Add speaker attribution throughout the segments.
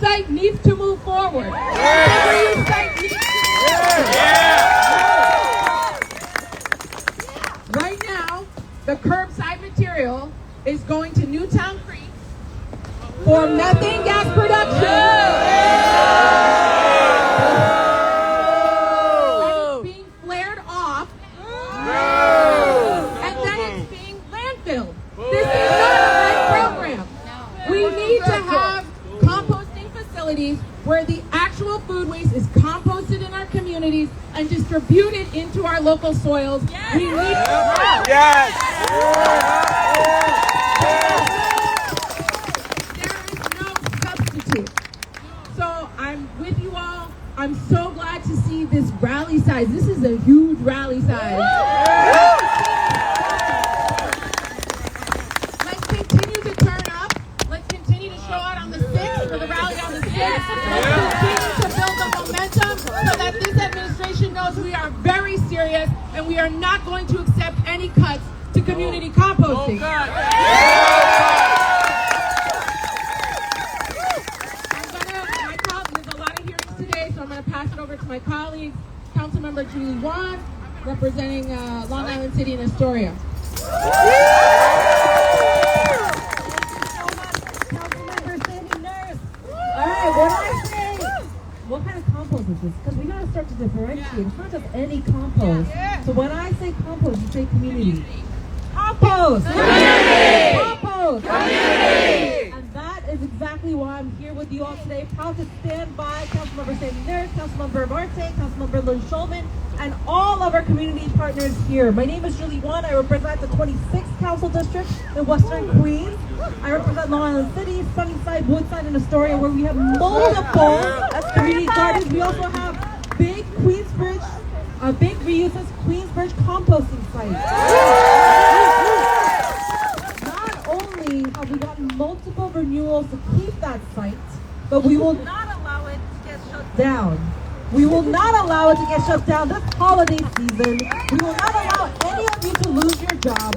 Speaker 1: site needs to move forward. Our reuse site needs to Right now, the curbside material is going to Newtown Creek for methane gas production. And it's being flared off. And then it's being landfilled. This is not a right program. We need to have composting facilities where the actual food waste is composted in our communities and distributed into our local soils. Yes. We need There is no substitute. So I'm with you all. I'm so glad to see this rally size. This is a huge rally size. Let's continue to turn up. Let's continue to show out on the 6th for the rally on the 6th. Let's continue to build the momentum so that this administration knows we are very serious and we are not going to accept any cuts to community composting. There's a lot of hearings today, so I'm going to pass it over to my colleagues, Councilmember Julie Wan, representing Long Island City and Astoria.
Speaker 2: What kind of compost is this? Because we gotta start to differentiate. It's not just any compost. So when I say compost, you say community. Compost! Community! Compost! Community! And that is exactly why I'm here with you all today. Proud to stand by Councilmember Sandy Nurse, Councilmember Marte, Councilmember Lynn Schulman, and all of our community partners here. My name is Julie Wan. I represent the 26th Council District in Western Queens. I represent Long Island City, Sunnyside, Woodside, and Astoria, where we have multiple community gardens. We also have big Queensbridge, big reuses Queensbridge composting sites. Not only have we gotten multiple renewals to keep that site, but we will not allow it to get shut down. We will not allow it to get shut down this holiday season. We will not allow any of you to lose your job.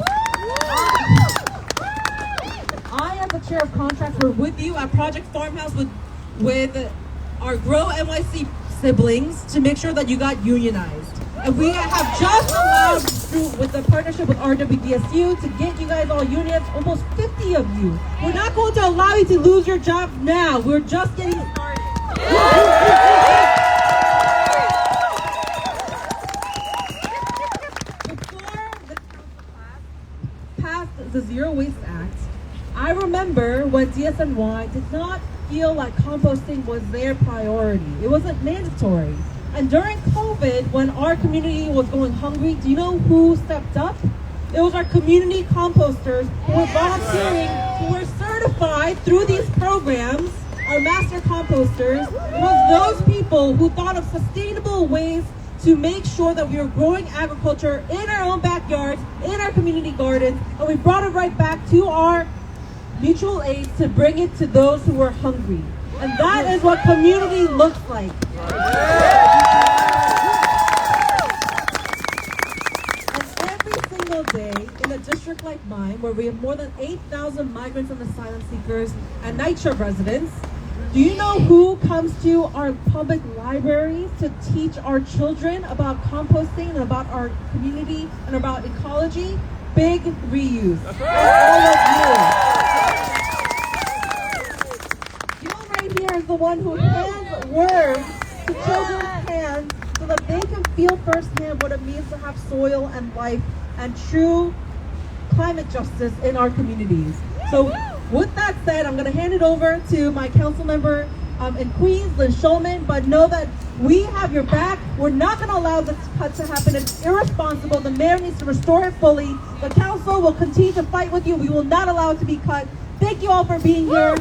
Speaker 2: I, as the chair of contracts, were with you at Project Farmhouse with our Grow NYC siblings to make sure that you got unionized. And we have just allowed, with the partnership with RWDSU, to get you guys all unionized, almost 50 of you. We're not going to allow you to lose your job now. We're just getting started. Before the council passed the Zero Waste Act, I remember when DSNY did not feel like composting was their priority. It wasn't mandatory. And during COVID, when our community was going hungry, do you know who stepped up? It was our community composters who were volunteering, who were certified through these programs, our master composters. It was those people who thought of sustainable ways to make sure that we were growing agriculture in our own backyards, in our community gardens, and we brought it right back to our mutual aid to bring it to those who were hungry. And that is what community looks like. And every single day in a district like mine, where we have more than 8,000 migrants and asylum seekers and night shift residents, do you know who comes to our public libraries to teach our children about composting and about our community and about ecology? Big reuse. That's all of you. You right here is the one who hands words to children's hands so that they can feel firsthand what it means to have soil and life and true climate justice in our communities. So with that said, I'm going to hand it over to my council member in Queens, Lynn Schulman, but know that we have your back. We're not going to allow this cut to happen. It's irresponsible. The mayor needs to restore it fully. The council will continue to fight with you. We will not allow it to be cut. Thank you all for being here.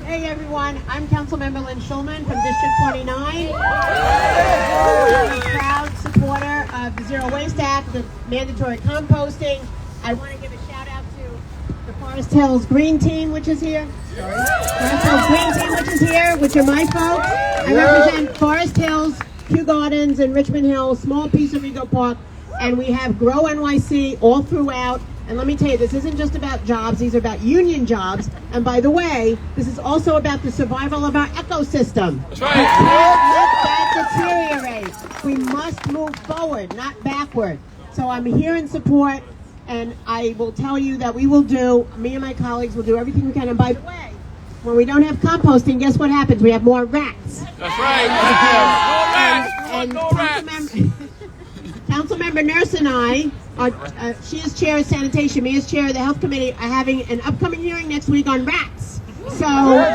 Speaker 3: Hey everyone, I'm Councilmember Lynn Schulman from District 29. I'm a proud supporter of the Zero Waste Act, the mandatory composting. I want to give a shout out to the farm Forest Hills Green Team, which is here. Forest Hills Green Team, which is here, which are my folks. I represent Forest Hills, Kew Gardens, and Richmond Hill, small piece of Rego Park, and we have Grow NYC all throughout. And let me tell you, this isn't just about jobs, these are about union jobs. And by the way, this is also about the survival of our ecosystem.
Speaker 4: That's right.
Speaker 3: We can't let that deteriorate. We must move forward, not backward. So I'm here in support, and I will tell you that we will do, me and my colleagues will do everything we can. And by the way, when we don't have composting, guess what happens? We have more rats.
Speaker 4: That's right.
Speaker 3: And
Speaker 4: No rats.
Speaker 3: Councilmember Nurse and I, she is chair of sanitation, me as chair of the health committee, are having an upcoming hearing next week on rats. So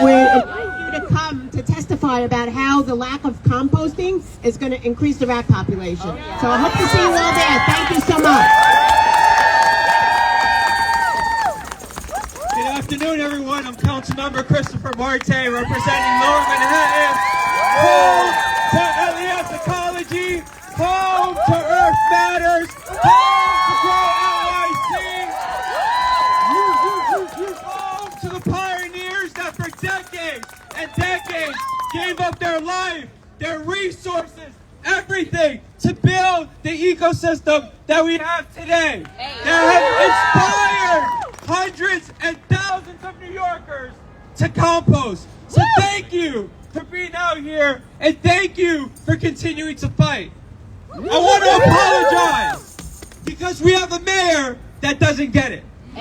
Speaker 3: we invite you to come to testify about how the lack of composting is going to increase the rat population. So I hope to see you all there. Thank you so much.
Speaker 5: Good afternoon, everyone. I'm Councilmember Christopher Marte, representing Lower Manhattan. Home to LES Ecology, home to Earth Matters, home to Grow NYC, home to the pioneers that for decades and decades gave up their life, their resources, everything to build the ecosystem that we have today. That have inspired hundreds and thousands of New Yorkers to compost. So thank you for being out here, and thank you for continuing to fight. I want to apologize because we have a mayor that doesn't get it. We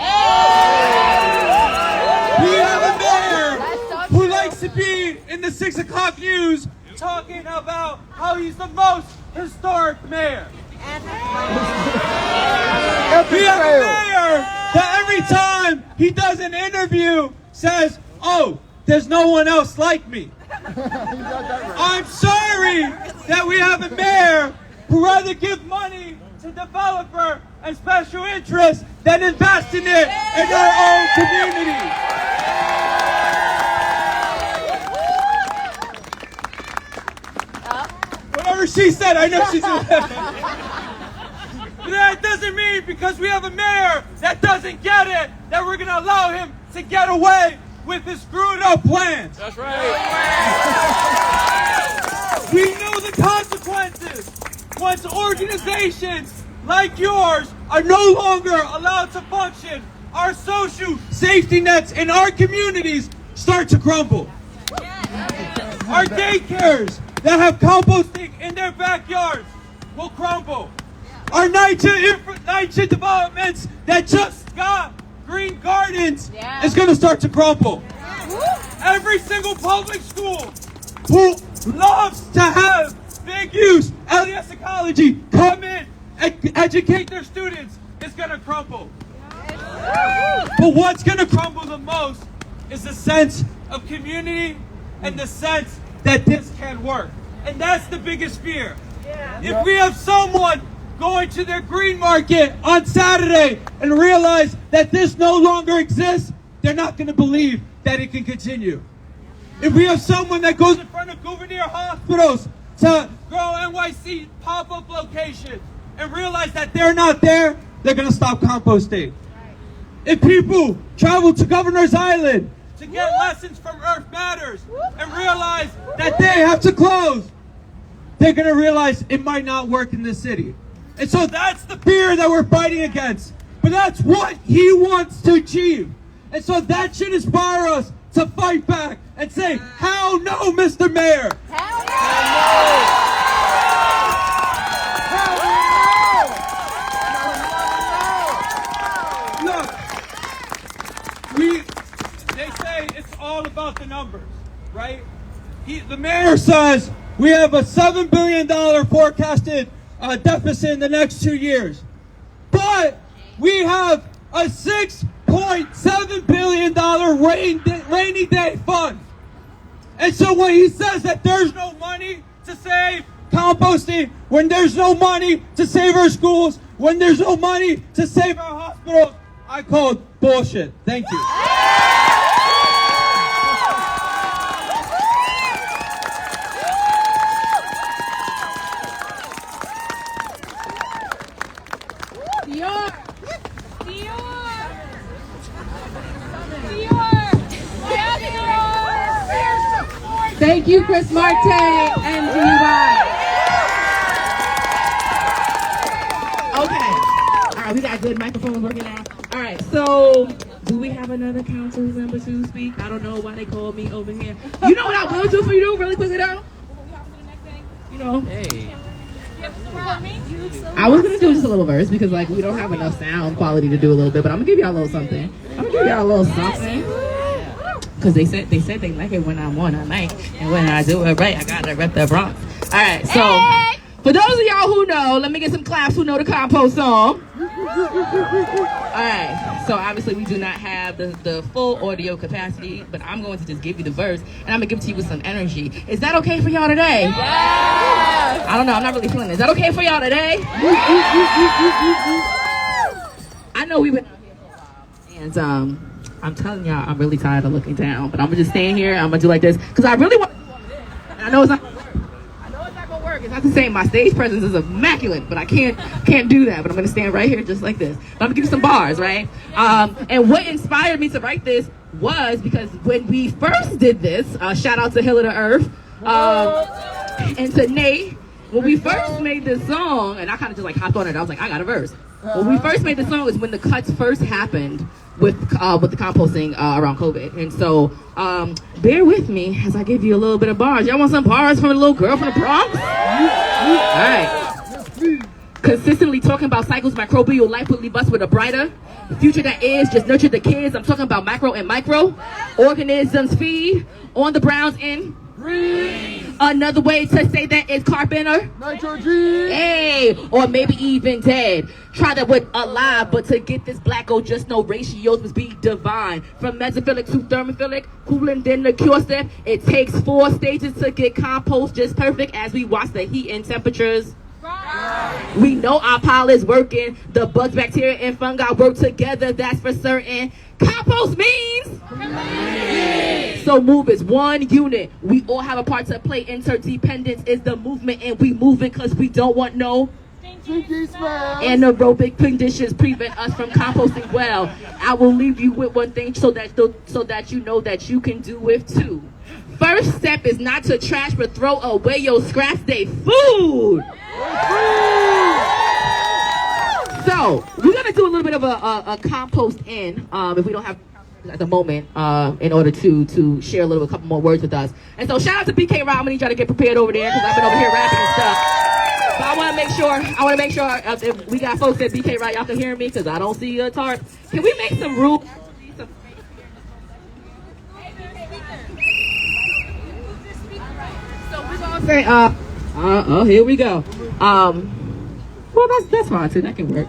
Speaker 5: have a mayor who likes to be in the 6 o'clock news talking about how he's the most historic mayor. We have a mayor that every time he does an interview says, "Oh, there's no one else like me." I'm sorry that we have a mayor who rather give money to developer and special interests than invest in it in our own community. Whatever she said, I know she's But that doesn't mean because we have a mayor that doesn't get it, that we're going to allow him to get away with his screwed up plans.
Speaker 4: That's right.
Speaker 5: We know the consequences once organizations like yours are no longer allowed to function. Our social safety nets in our communities start to crumble. Our daycares that have composting in their backyards will crumble. Our night shift developments that just got green gardens is going to start to crumble. Every single public school who loves to have big use LES Ecology come in and educate their students is going to crumble. But what's going to crumble the most is the sense of community and the sense that this can work. And that's the biggest fear. If we have someone going to their green market on Saturday and realize that this no longer exists, they're not going to believe that it can continue. If we have someone that goes in front of Gouverneur hospitals to Grow NYC pop-up location and realize that they're not there, they're going to stop composting. If people travel to Governor's Island to get lessons from Earth Matters and realize that they have to close, they're going to realize it might not work in this city. And so that's the fear that we're fighting against. But that's what he wants to achieve. And so that should inspire us to fight back and say, hell no, Mr. Mayor.
Speaker 1: Hell
Speaker 5: Look, they say it's all about the numbers, right? The mayor says we have a $7 billion forecasted deficit in the next 2 years. But we have a $6.7 billion rainy day fund. And so when he says that there's no money to save composting, when there's no money to save our schools, when there's no money to save our hospitals, I call it bullshit. Thank you.
Speaker 1: Thank you, Chris Marte and DUI. Okay. All right, we got good microphones working now. All right, so do we have another council member to speak? I don't know why they called me over here. You know what I will do for you really quickly though? You know. Hey. I was gonna do just a little verse because like we don't have enough sound quality to do a little bit, but I'm gonna give y'all a little something. Cause they said they like it when I'm on a mic, and when I do it right, I gotta rep the Bronx. All right, so for those of y'all who know, let me get some claps who know the Compost song. All right, so obviously we do not have the full audio capacity, but I'm going to just give you the verse, and I'm gonna give it to you with some energy. Is that okay for y'all today? Yeah. I don't know, I'm not really feeling it. Is that okay for y'all today? I know we've been out here for a while, and I'm telling y'all, I'm really tired of looking down, but I'm gonna just stand here. I'm gonna do like this because I really want to do all this. And I know it's not gonna work. It's not the same. My stage presence is immaculate, but I can't do that. But I'm gonna stand right here just like this. But I'm gonna give you some bars, right? And what inspired me to write this was because when we first did this, shout out to Hill of the Earth and to Nate. When we first made this song, and I kind of just like hopped on it. I was like, I got a verse. When we first made the song is when the cuts first happened with the composting around COVID. And so bear with me as I give you a little bit of bars. Y'all want some bars from a little girl from the Bronx? All right. Consistently talking about cycles, microbial life will leave us with a brighter future that is. Just nurture the kids. I'm talking about macro and micro. Organisms feed on the browns in green. Another way to say that is carpenter. Nitrogen. Hey, or maybe even dead. Try that with alive, but to get this black gold, just know ratios must be divine. From mesophilic to thermophilic, cooling then the cure step. It takes 4 stages to get compost just perfect as we watch the heat and temperatures. We know our pile is working. The bugs, bacteria, and fungi work together, that's for certain. Compost means community. So move is one unit. We all have a part to play. Interdependence is the movement, and we moving because we don't want no anaerobic conditions prevent us from composting well. I will leave you with one thing so that you know that you can do it too. First step is not to trash but throw away your scraps. They food. So we're gonna do a little bit of a compost in if we don't have at the moment in order to share a couple more words with us. And so shout out to BK Rob. I'm gonna need y'all to get prepared over there because I've been over here rapping and stuff. But I want to make sure if we got folks at BK Rob, y'all can hear me because I don't see a tarp. Can we make some room? So we're gonna say oh, here we go. Well, that's fine too. That can work.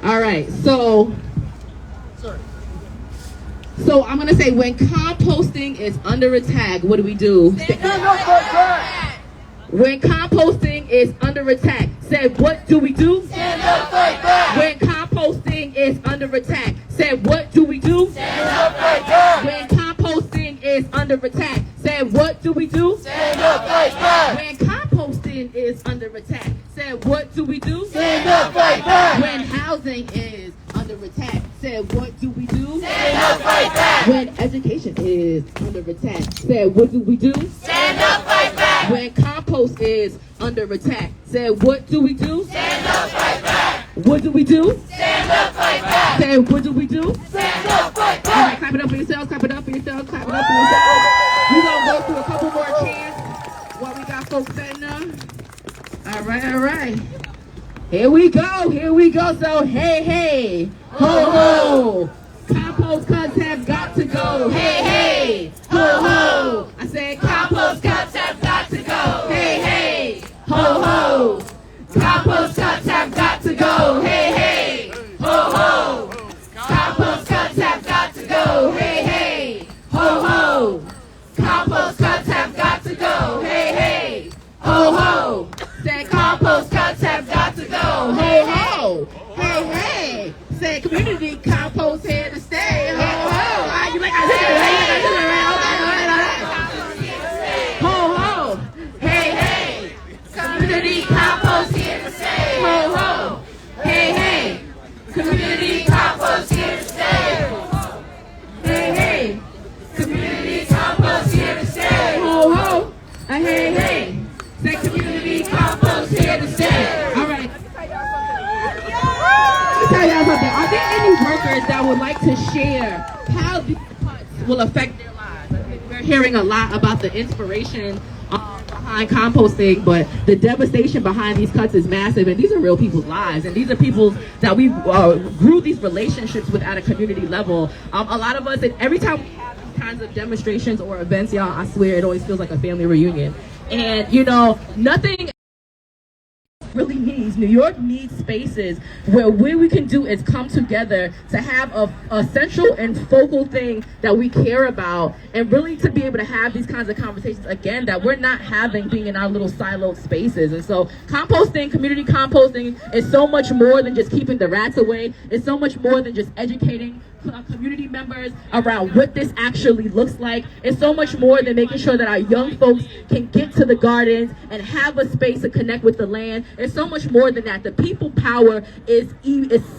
Speaker 1: All right, so I'm gonna say when composting is under attack, what do we do? When composting is under attack, said what do we do? Stand up, fight back. When composting is under attack, said what do we do? Stand up, fight back. When composting is under attack, said what do we do? Stand up, fight back. When composting is under attack, said what do we do? Stand up, fight back. When housing is under attack, said what do we do? Stand up, fight back. When education is under attack, said what do we do? Stand up, fight back. When compost is under attack, said what do we do? Stand up, fight back. What do we do? Stand up, fight back. Said what do we do? Stand up, fight back. All right, clap it up for yourselves, clap it up for yourselves, clap it up for yourselves. We're gonna go through a couple more chants while we got folks setting up. All right. Here we go. So, hey, ho. Compost cuts have got to go. Hey, ho. I said compost cuts have got to go. Hey, ho. Compost cuts have got to go. Hey, ho. Compost cuts have got to go. Hey, ho. Compost cuts have got to go. Hey, ho. Said compost cuts have got to go. Hey, said community compost here to stay. Ho. You like I did it. Ho. Hey. Community compost here to stay. Ho. Hey. Community compost here to stay. Hey. Community compost here to stay. hey, hey. Say community compost here to stay. All right. Let me tell y'all something. Are there any workers that would like to share how these cuts will affect their lives? I think we're hearing a lot about the inspiration behind composting, but the devastation behind these cuts is massive, and these are real people's lives, and these are people that we grew these relationships with at a community level. A lot of us, and every time we have these kinds of demonstrations or events, y'all, I swear it always feels like a family reunion. And you know, nothing really needs. New York needs spaces where we can do is come together to have a central and focal thing that we care about, and really to be able to have these kinds of conversations again that we're not having being in our little siloed spaces. And so composting, community composting, is so much more than just keeping the rats away. It's so much more than just educating community members around what this actually looks like. It's so much more than making sure that our young folks can get to the gardens and have a space to connect with the land. It's so much more than that. The people power is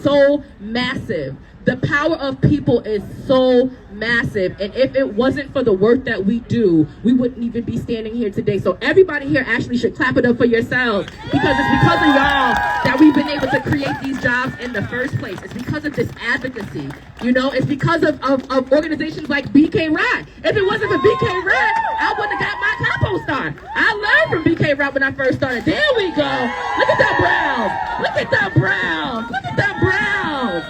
Speaker 1: so massive. The power of people is so massive, and if it wasn't for the work that we do, we wouldn't even be standing here today. So everybody here actually should clap it up for yourselves, because it's because of y'all that we've been able to create these jobs in the first place. It's because of this advocacy. You know, it's because of organizations like BK Rat. If it wasn't for BK Rat, I wouldn't have got my compost start. I learned from BK Rat when I first started. There we go. Look at that brown. Look at that brown. Look at that brown.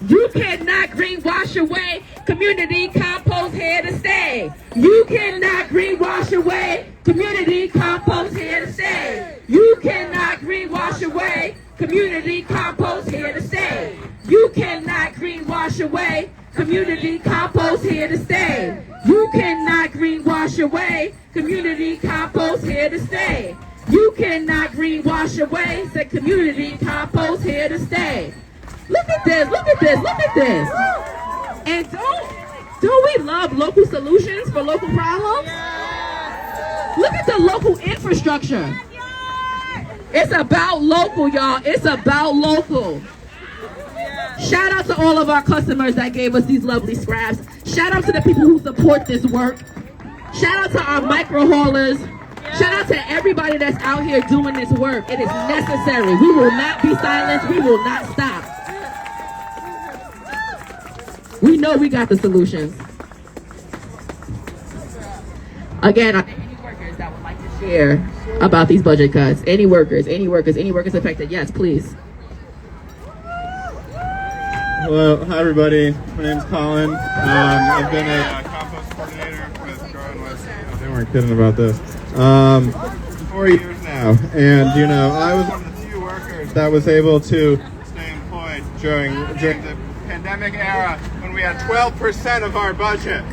Speaker 1: You cannot greenwash away community compost, here to stay. You cannot greenwash away community compost, here to stay. You cannot greenwash away community compost, here to stay. You cannot greenwash away community compost, here to stay. You cannot greenwash away community compost, here to stay. You cannot greenwash away the community compost, here to stay. Look at this, look at this, look at this. And don't we love local solutions for local problems? Look at the local infrastructure. It's about local, y'all. It's about local. Shout out to all of our customers that gave us these lovely scraps. Shout out to the people who support this work. Shout out to our micro haulers. Shout out to everybody that's out here doing this work. It is necessary. We will not be silenced. We will not stop. We know we got the solutions. Again, any workers that would like to share about these budget cuts? Any workers affected? Yes, please.
Speaker 6: Hello, hi everybody. My name's Colin. I've been a compost coordinator with Growing West. They weren't kidding about this. 4 years now, and you know, I was one of the few workers that was able to stay employed during the pandemic era when we had 12% of our budget.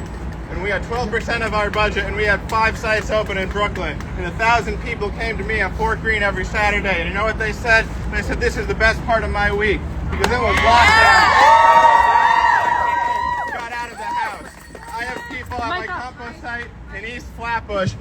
Speaker 6: And we had 12% of our budget, and we had 5 sites open in Brooklyn. And 1,000 people came to me at Fort Greene every Saturday. And you know what they said? They said, this is the best part of my week. Because it was lockdown. Got out of the house. I have people at my compost site in East Flatbush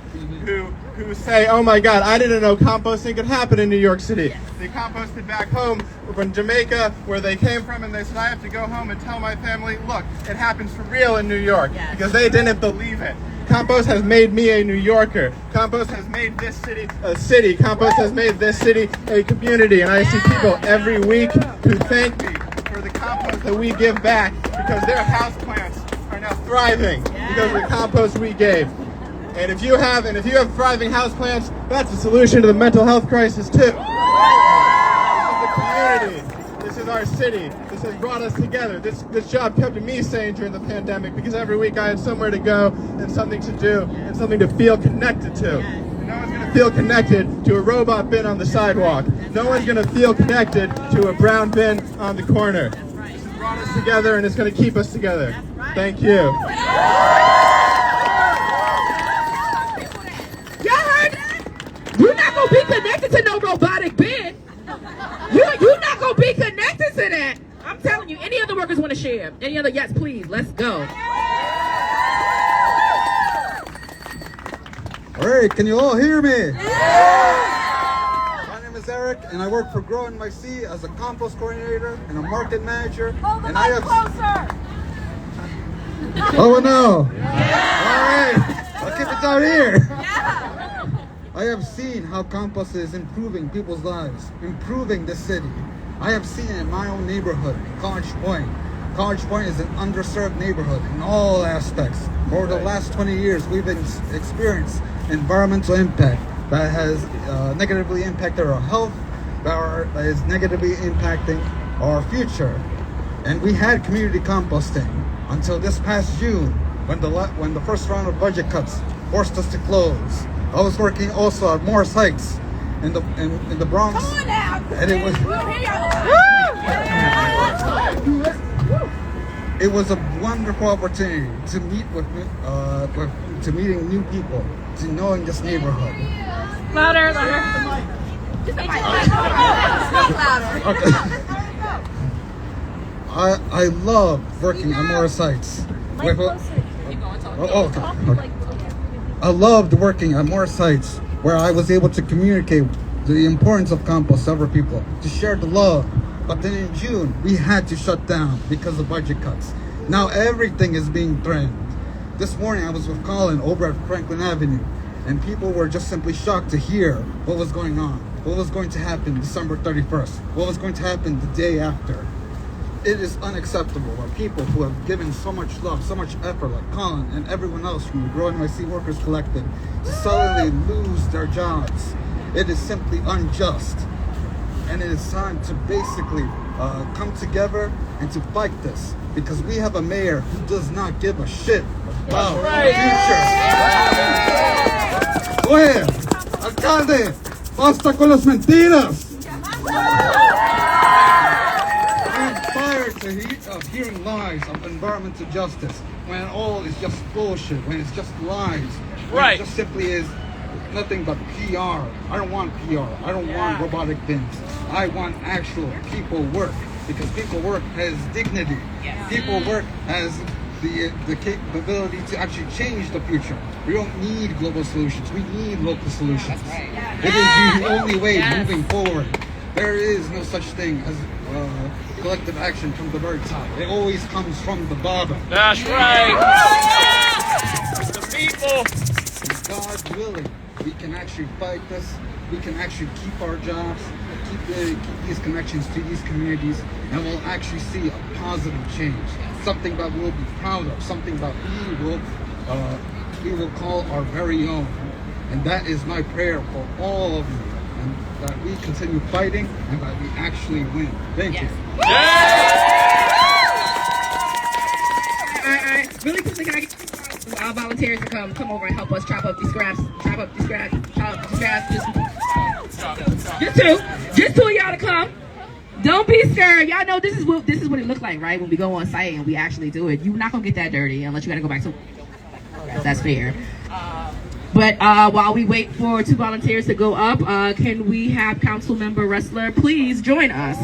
Speaker 6: who say, oh my God, I didn't know composting could happen in New York City. They composted back home from Jamaica, where they came from, and they said, I have to go home and tell my family, look, it happens for real in New York, because they didn't believe it. Compost has made me a New Yorker. Compost has made this city a city. Compost has made this city a community. And I see people every week who thank me for the compost that we give back, because their houseplants are now thriving because of the compost we gave. And if you have thriving houseplants, that's a solution to the mental health crisis too. This is the community. This is our city. This has brought us together. This job kept me sane during the pandemic, because every week I had somewhere to go and something to do and something to feel connected to. And no one's going to feel connected to a robot bin on the sidewalk. No one's going to feel connected to a brown bin on the corner. This has brought us together, and it's going to keep us together. Thank you.
Speaker 1: You're not going to be connected to no robotic bin. You're not going to be connected to that. I'm telling you. Any other workers want to share? Any other? Yes, please. Let's go.
Speaker 7: All right, can you all hear me? My name is Eric, and I work for Grow NYC as a compost coordinator and a market manager. And I have closer. Oh no! All right, I'll keep it down here. I have seen how compost is improving people's lives, improving the city. I have seen it in my own neighborhood, College Point. College Point is an underserved neighborhood in all aspects. Over the last 20 years, we've experienced environmental impact that has negatively impacted our health, that is negatively impacting our future. And we had community composting until this past June, when the first round of budget cuts forced us to close. I was working also at Morris Heights in the Bronx, and it was a wonderful opportunity to meet to meeting new people, to knowing this neighborhood.
Speaker 1: Louder.
Speaker 7: Okay. I love working at Morris Heights. I loved working at Morris Heights, where I was able to communicate the importance of compost to other people, to share the love. But then in June, we had to shut down because of budget cuts. Now everything is being threatened. This morning I was with Colin over at Franklin Avenue, and people were just simply shocked to hear what was going on, what was going to happen December 31st, what was going to happen the day after. It is unacceptable that people who have given so much love, so much effort, like Colin and everyone else from the Grow NYC Workers Collective, to suddenly lose their jobs. It is simply unjust. And it is time to basically come together and to fight this, because we have a mayor who does not give a shit about the future. Go ahead, alcalde, basta con las mentiras. Of hearing lies of environmental justice, when all is just bullshit, when it's just lies, when it just simply is nothing but PR. I don't want PR. I don't want robotic things. I want actual people work, because people work has dignity. People work has the capability to actually change the future. We don't need global solutions. We need local solutions. It is the only way moving forward. There is no such thing as collective action from the very top. It always comes from the bottom.
Speaker 4: That's right. The people.
Speaker 7: God willing, we can actually fight this. We can actually keep our jobs, keep these connections to these communities, and we'll actually see a positive change. Something that we'll be proud of. Something that we will call our very own. And that is my prayer for all of you. And that we continue fighting and that we actually win. Thank you.
Speaker 1: Really quickly, can I get our volunteers to come over and help us chop up these scraps? Just two of y'all to come. Don't be scared. Y'all know this is what it looks like, right? When we go on site and we actually do it. You're not gonna get that dirty unless you gotta go back to. That's fair. But while we wait for two volunteers to go up, can we have Councilmember Restler please join us?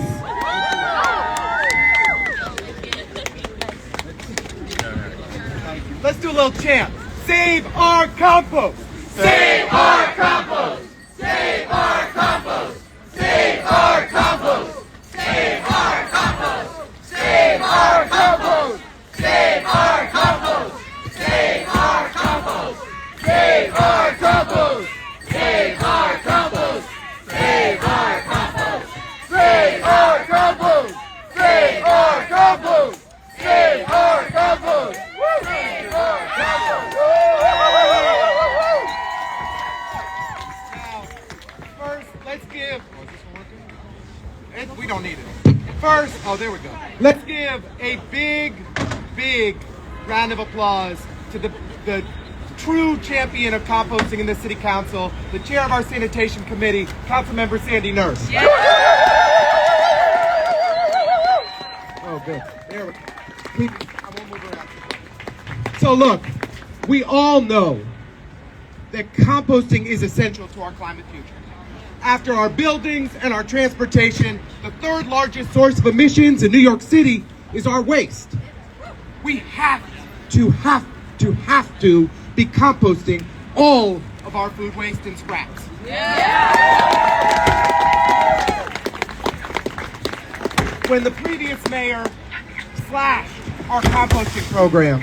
Speaker 5: Let's do a little chant. Save our compost! Save our compost! Save our compost! Save our compost! Save our compost! Save our compost! Save our compost! Save our compost! Save our compost! Save our compost! Save our compost! Save our compost! Save our compost! Save our compost! Save our compost! Now, first, let's give. Oh, is this one working? We don't need it. First, oh, there we go. Let's give a big round of applause to the true champion of composting in the City Council, the chair of our sanitation committee, Councilmember Sandy Nurse. Yeah. Oh, good. There we go. I won't move around. So look, we all know that composting is essential to our climate future. After our buildings and our transportation, the third largest source of emissions in New York City is our waste. We have to be composting all of our food waste and scraps. When the previous mayor slashed our composting program,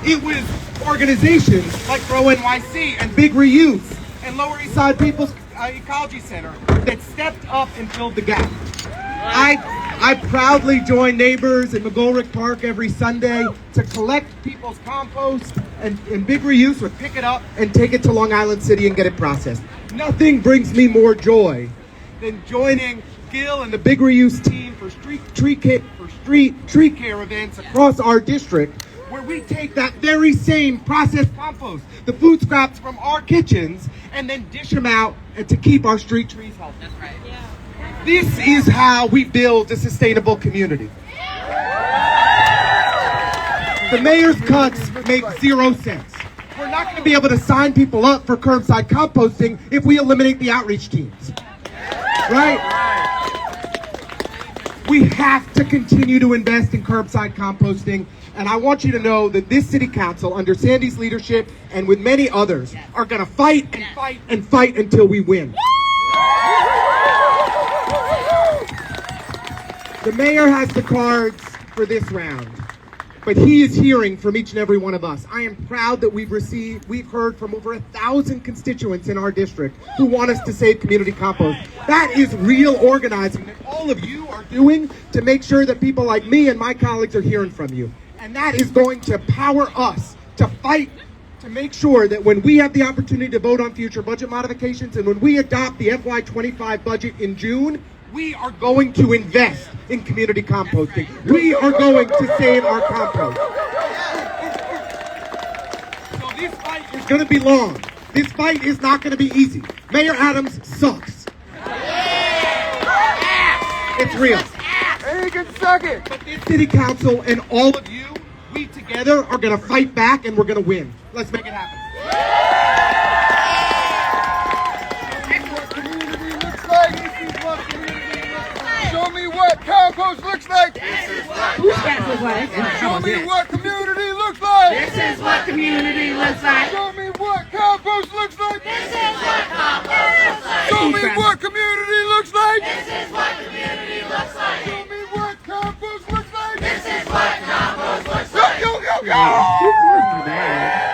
Speaker 5: it was organizations like Grow NYC and Big Reuse
Speaker 6: and Lower East Side People's Ecology Center that stepped up and filled the gap. I proudly join neighbors in McGolrick Park every Sunday to collect people's compost and big reuse or pick it up and take it to Long Island City and get it processed. Nothing brings me more joy than joining Gil and the big reuse team for street tree care events across our district, where we take that very same processed compost, the food scraps from our kitchens, and then dish them out to keep our street trees healthy. That's right. Yeah. This is how we build a sustainable community. The mayor's cuts make 0 cents. We're not going to be able to sign people up for curbside composting if we eliminate the outreach teams. Right? We have to continue to invest in curbside composting. And I want you to know that this city council, under Sandy's leadership and with many others, are going to fight and fight and fight until we win. The mayor has the cards for this round, but he is hearing from each and every one of us. I am proud that we've heard from over 1,000 constituents in our district who want us to save community compost. That is real organizing that all of you are doing to make sure that people like me and my colleagues are hearing from you. And that is going to power us to fight to make sure that when we have the opportunity to vote on future budget modifications and when we adopt the FY25 budget in June, we are going to invest in community composting. We are going to save our compost. So this fight is going to be long. This fight is not going to be easy. Mayor Adams sucks. It's real.
Speaker 5: And he can suck it.
Speaker 6: But this city council and all of you, we together are going to fight back and we're going to win. Let's make it happen.
Speaker 5: Show me what compost looks like.
Speaker 1: This is what compost looks like.
Speaker 5: Show me what community looks like.
Speaker 1: This is what community looks like.
Speaker 5: Show me what compost looks like.
Speaker 1: This is what compost looks like.
Speaker 5: Show me what community looks like.
Speaker 1: This is what community looks like.
Speaker 5: Show me what compost looks like.
Speaker 1: This is what compost looks like.
Speaker 5: Go, go, go!
Speaker 8: My bag.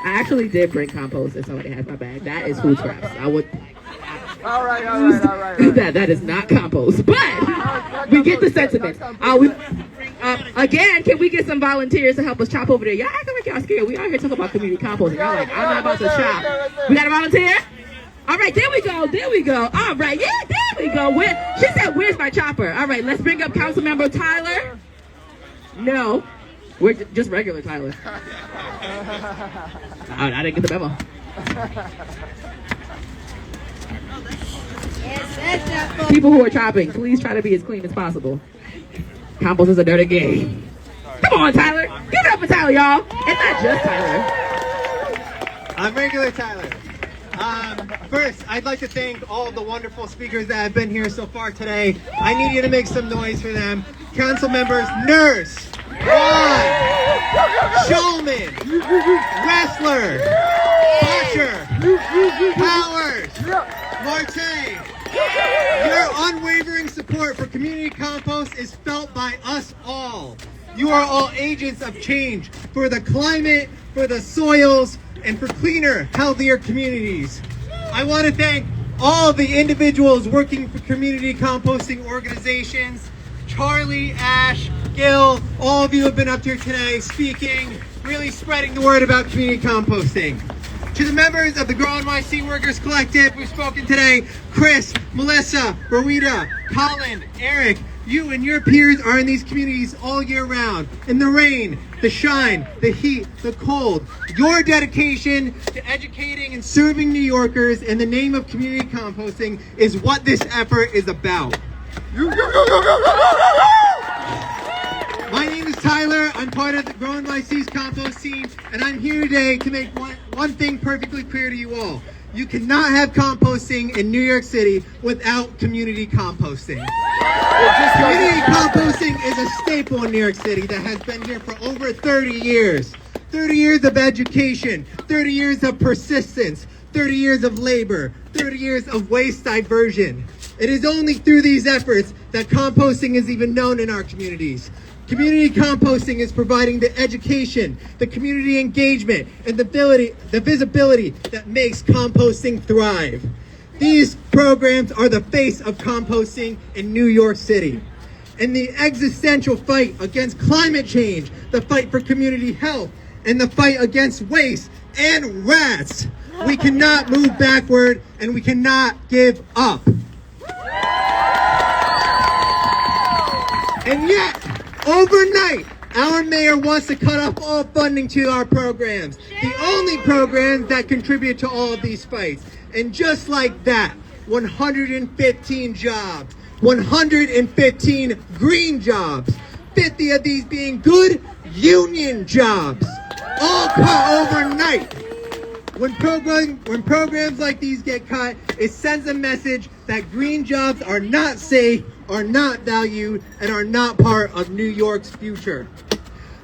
Speaker 8: I actually did bring compost if somebody has my bag. That is food scraps. I would.
Speaker 5: All right.
Speaker 8: That is not compost, but we get the sentiment. Again, can we get some volunteers to help us chop over there? Y'all acting like y'all scared. We out here talking about community composting. Y'all like, I'm not about to chop. We got a volunteer? All right, there we go. All right, yeah, there we go. She said, where's my chopper? All right, let's bring up Councilmember Tyler. No, we're just regular Tyler. I didn't get the memo. People who are chopping, please try to be as clean as possible. Compost is a dirty game. Come on, Tyler. Give it up for Tyler, y'all. It's not just Tyler.
Speaker 9: I'm regular Tyler. First, I'd like to thank all of the wonderful speakers that have been here so far today. I need you to make some noise for them. Council members, Nurse, Ron, Schulman, Restler, Bottcher, Powers, Marte. Your unwavering support for community compost is felt by us all. You are all agents of change for the climate, for the soils, and for cleaner, healthier communities. I want to thank all the individuals working for community composting organizations. Charlie, Ash, Gil, all of you have been up here today speaking, really spreading the word about community composting. To the members of the Grow NYC Workers Collective who've spoken today, Chris, Melissa, Rowita, Colin, Eric, you and your peers are in these communities all year round. In the rain, the shine, the heat, the cold. Your dedication to educating and serving New Yorkers in the name of community composting is what this effort is about. My name is Tyler. I'm part of the Grow NYC's compost team, and I'm here today to make one thing perfectly clear to you all. You cannot have composting in New York City without community composting. Community composting is a staple in New York City that has been here for over 30 years. 30 years of education, 30 years of persistence, 30 years of labor, 30 years of waste diversion. It is only through these efforts that composting is even known in our communities. Community composting is providing the education, the community engagement, and the visibility that makes composting thrive. These programs are the face of composting in New York City. In the existential fight against climate change, the fight for community health, and the fight against waste and rats, we cannot move backward and we cannot give up. And yet, overnight, our mayor wants to cut off all funding to our programs, the only programs that contribute to all of these fights. And just like that, 115 jobs, 115 green jobs, 50 of these being good union jobs, all cut overnight. When programs like these get cut, it sends a message that green jobs are not safe, are not valued, and are not part of New York's future.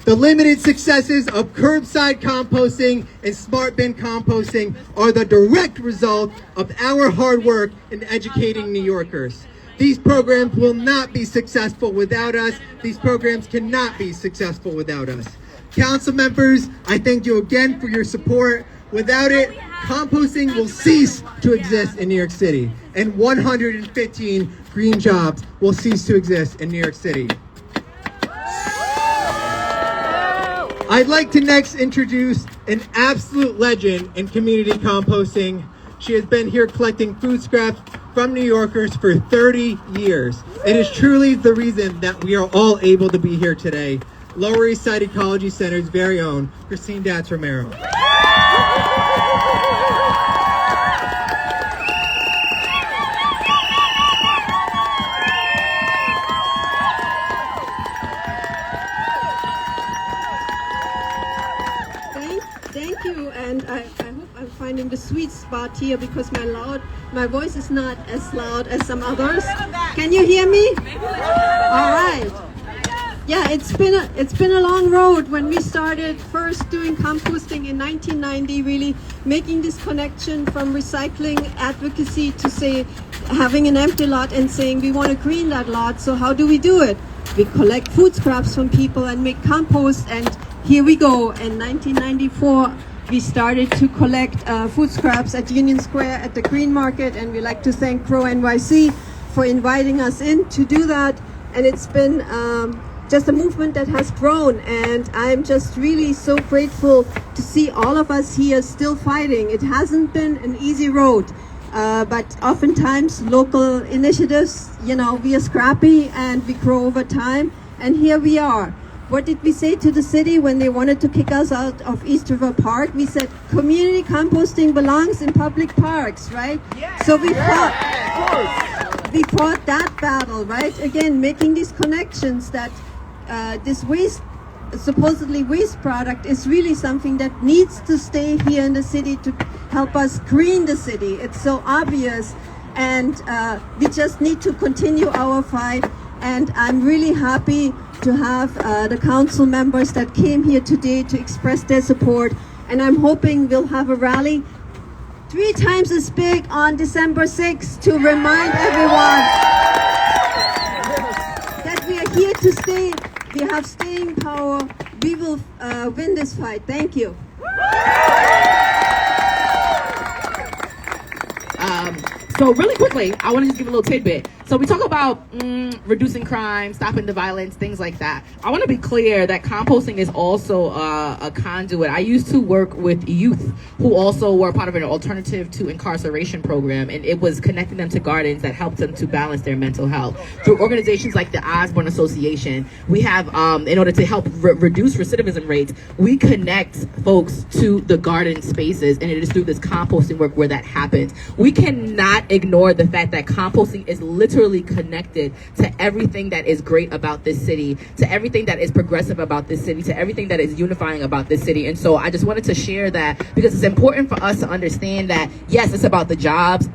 Speaker 9: The limited successes of curbside composting and smart bin composting are the direct result of our hard work in educating New Yorkers. These programs will not be successful without us. These programs cannot be successful without us. Council members, I thank you again for your support. Without it, composting will cease to exist in New York City, and 115 green jobs will cease to exist in New York City. I'd like to next introduce an absolute legend in community composting. She has been here collecting food scraps from New Yorkers for 30 years. It is truly the reason that we are all able to be here today. Lower East Side Ecology Center's very own Christine Datz-Romero.
Speaker 10: Thank you, and I hope I'm finding the sweet spot here because my voice is not as loud as some others. Can you hear me? All right. Yeah, it's been a long road. When we started first doing composting in 1990, really making this connection from recycling advocacy to say having an empty lot and saying we want to green that lot. So how do we do it? We collect food scraps from people and make compost, and here we go. In 1994, we started to collect food scraps at Union Square at the Green Market, and we like to thank Pro NYC for inviting us in to do that. And it's been just a movement that has grown, and I'm just really so grateful to see all of us here still fighting. It hasn't been an easy road, but oftentimes local initiatives, we are scrappy and we grow over time, and here we are. What did we say to the city when they wanted to kick us out of East River Park? We said community composting belongs in public parks, right? Yeah. So we fought that battle, right? Again, making these connections that this supposedly waste product is really something that needs to stay here in the city to help us green the city. It's so obvious, and we just need to continue our fight. And I'm really happy to have the council members that came here today to express their support. And I'm hoping we'll have a rally 3 times as big on December 6th to remind everyone that we are here to stay. We have staying power. We will win this fight. Thank you.
Speaker 8: So really quickly, I want to just give a little tidbit. So we talk about reducing crime, stopping the violence, things like that. I want to be clear that composting is also a conduit. I used to work with youth who also were part of an alternative to incarceration program, and it was connecting them to gardens that helped them to balance their mental health. Through organizations like the Osborne Association, we have, in order to help reduce recidivism rates, we connect folks to the garden spaces, and it is through this composting work where that happens. We cannot ignore the fact that composting is literally connected to everything that is great about this city, to everything that is progressive about this city, to everything that is unifying about this city. And so I just wanted to share that because it's important for us to understand that, yes, it's about the jobs.